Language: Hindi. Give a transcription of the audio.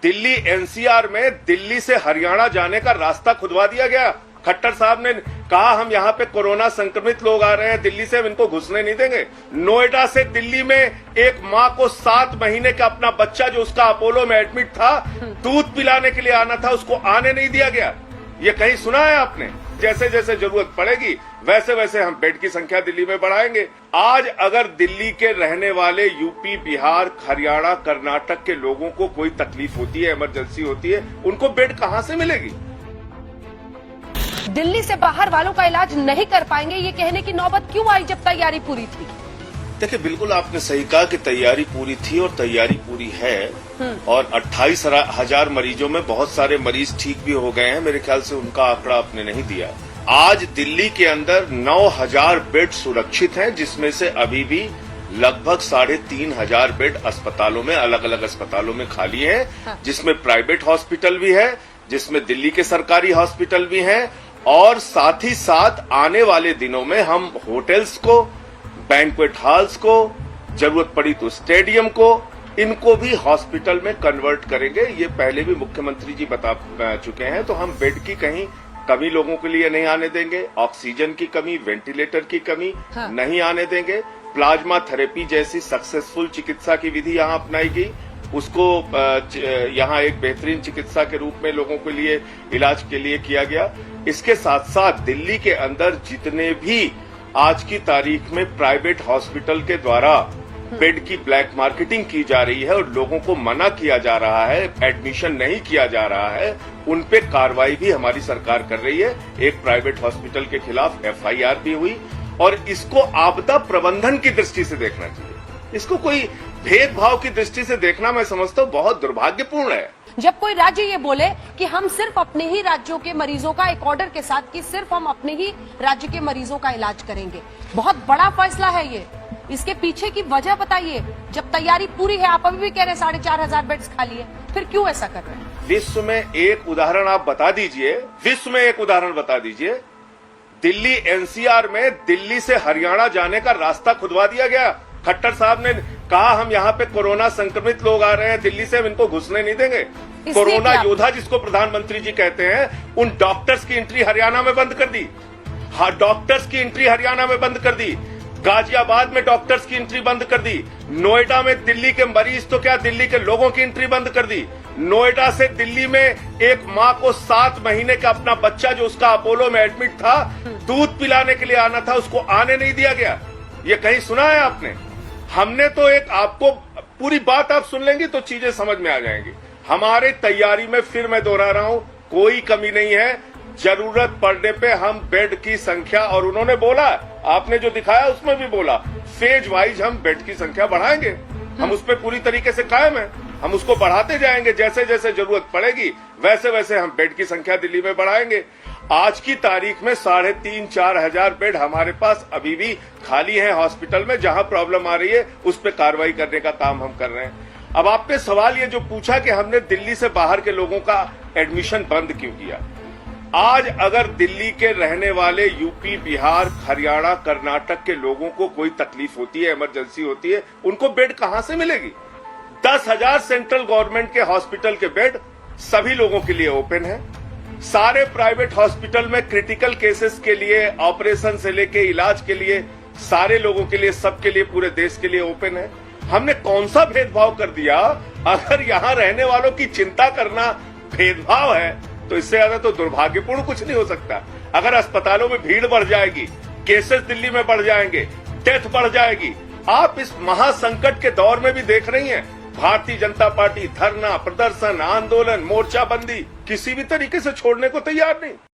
दिल्ली एनसीआर में दिल्ली से हरियाणा जाने का रास्ता खुदवा दिया गया। खट्टर साहब ने कहा हम यहाँ पे कोरोना संक्रमित लोग आ रहे हैं, दिल्ली से हम इनको घुसने नहीं देंगे। नोएडा से दिल्ली में एक माँ को 7 महीने का अपना बच्चा जो उसका अपोलो में एडमिट था, दूध पिलाने के लिए आना था, उसको आने नहीं दिया गया। ये कहीं सुना है आपने? जैसे जैसे जरूरत पड़ेगी वैसे वैसे हम बेड की संख्या दिल्ली में बढ़ाएंगे। आज अगर दिल्ली के रहने वाले यूपी, बिहार, हरियाणा, कर्नाटक के लोगों को कोई तकलीफ होती है, इमरजेंसी होती है, उनको बेड कहां से मिलेगी? दिल्ली से बाहर वालों का इलाज नहीं कर पाएंगे, ये कहने की नौबत क्यों आई जब तैयारी पूरी थी? देखिए, बिल्कुल आपने सही कहा कि तैयारी पूरी थी और तैयारी पूरी है। और 28,000 मरीजों में बहुत सारे मरीज ठीक भी हो गए हैं। मेरे ख्याल से उनका आंकड़ा आपने नहीं दिया। आज दिल्ली के अंदर 9,000 बेड सुरक्षित हैं, जिसमें से अभी भी लगभग 3,500 बेड अस्पतालों में, अलग अलग अस्पतालों में खाली हैं, जिसमें प्राइवेट हॉस्पिटल भी है, जिसमें दिल्ली के सरकारी हॉस्पिटल भी हैं, और साथ ही साथ आने वाले दिनों में हम होटल्स को, बैंक्वेट हॉल्स को, जरूरत पड़ी तो स्टेडियम को, इनको भी हॉस्पिटल में कन्वर्ट करेंगे। ये पहले भी मुख्यमंत्री जी बता चुके हैं। तो हम बेड की कहीं कमी लोगों के लिए नहीं आने देंगे, ऑक्सीजन की कमी, वेंटिलेटर की कमी नहीं आने देंगे। प्लाज्मा थेरेपी जैसी सक्सेसफुल चिकित्सा की विधि यहाँ अपनाई गई, उसको यहाँ एक बेहतरीन चिकित्सा के रूप में लोगों के लिए इलाज के लिए किया गया। इसके साथ साथ दिल्ली के अंदर जितने भी आज की तारीख में प्राइवेट हॉस्पिटल के द्वारा बेड की ब्लैक मार्केटिंग की जा रही है और लोगों को मना किया जा रहा है, एडमिशन नहीं किया जा रहा है, उन पे कार्रवाई भी हमारी सरकार कर रही है। एक प्राइवेट हॉस्पिटल के खिलाफ एफआईआर भी हुई। और इसको आपदा प्रबंधन की दृष्टि से देखना चाहिए। इसको कोई भेदभाव की दृष्टि से देखना मैं समझता हूँ बहुत दुर्भाग्यपूर्ण है। जब कोई राज्य ये बोले कि हम सिर्फ अपने ही राज्यों के मरीजों का, एक ऑर्डर के साथ कि सिर्फ हम अपने ही राज्य के मरीजों का इलाज करेंगे, बहुत बड़ा फैसला है ये। इसके पीछे की वजह बताइए। जब तैयारी पूरी है, आप अभी भी कह रहे हैं 4,500 बेड्स खाली है, फिर क्यों ऐसा कर रहे हैं? विश्व में एक उदाहरण आप बता दीजिए, विश्व में एक उदाहरण बता दीजिए। दिल्ली एनसीआर में दिल्ली से हरियाणा जाने का रास्ता खुदवा दिया गया। खट्टर साहब ने कहा हम यहाँ पे कोरोना संक्रमित लोग आ रहे हैं, दिल्ली से हम इनको घुसने नहीं देंगे। कोरोना योद्धा जिसको प्रधानमंत्री जी कहते हैं, उन डॉक्टर्स की एंट्री हरियाणा में बंद कर दी। हाँ, डॉक्टर्स की एंट्री हरियाणा में बंद कर दी। गाजियाबाद में डॉक्टर्स की एंट्री बंद कर दी। नोएडा में दिल्ली के मरीज तो क्या, दिल्ली के लोगों की एंट्री बंद कर दी। नोएडा से दिल्ली में एक माँ को 7 महीने का अपना बच्चा जो उसका अपोलो में एडमिट था, दूध पिलाने के लिए आना था, उसको आने नहीं दिया गया। ये कहीं सुना है आपने? हमने तो एक, आपको पूरी बात आप सुन लेंगे तो चीजें समझ में आ जाएंगी। हमारे तैयारी में, फिर मैं दोहरा रहा हूं, कोई कमी नहीं है। जरूरत पड़ने पे हम बेड की संख्या, और उन्होंने बोला, आपने जो दिखाया उसमें भी बोला, फेज वाइज हम बेड की संख्या बढ़ाएंगे। हम उस पर पूरी तरीके से कायम है, हम उसको बढ़ाते जाएंगे। जैसे जैसे जरूरत पड़ेगी वैसे वैसे हम बेड की संख्या दिल्ली में बढ़ाएंगे। आज की तारीख में 3,500-4 हजार बेड हमारे पास अभी भी खाली हैं हॉस्पिटल में। जहां प्रॉब्लम आ रही है उस पर कार्रवाई करने का काम हम कर रहे हैं। अब आपने सवाल ये जो पूछा कि हमने दिल्ली से बाहर के लोगों का एडमिशन बंद क्यों किया, आज अगर दिल्ली के रहने वाले यूपी, बिहार, हरियाणा, कर्नाटक के लोगों को कोई तकलीफ होती है, इमरजेंसी होती है, उनको बेड कहां से मिलेगी? 10,000 सेंट्रल गवर्नमेंट के हॉस्पिटल के बेड सभी लोगों के लिए ओपन है। सारे प्राइवेट हॉस्पिटल में क्रिटिकल केसेस के लिए, ऑपरेशन से लेके इलाज के लिए, सारे लोगों के लिए, सबके लिए, पूरे देश के लिए ओपन है। हमने कौन सा भेदभाव कर दिया? अगर यहां रहने वालों की चिंता करना भेदभाव है तो इससे ज्यादा तो दुर्भाग्यपूर्ण कुछ नहीं हो सकता। अगर अस्पतालों में भीड़ बढ़ जाएगी, केसेस दिल्ली में बढ़ जाएंगे, डेथ बढ़ जाएगी। आप इस महासंकट के दौर में भी देख रही हैं, भारतीय जनता पार्टी धरना, प्रदर्शन, आंदोलन, मोर्चाबंदी किसी भी तरीके से छोड़ने को तैयार नहीं।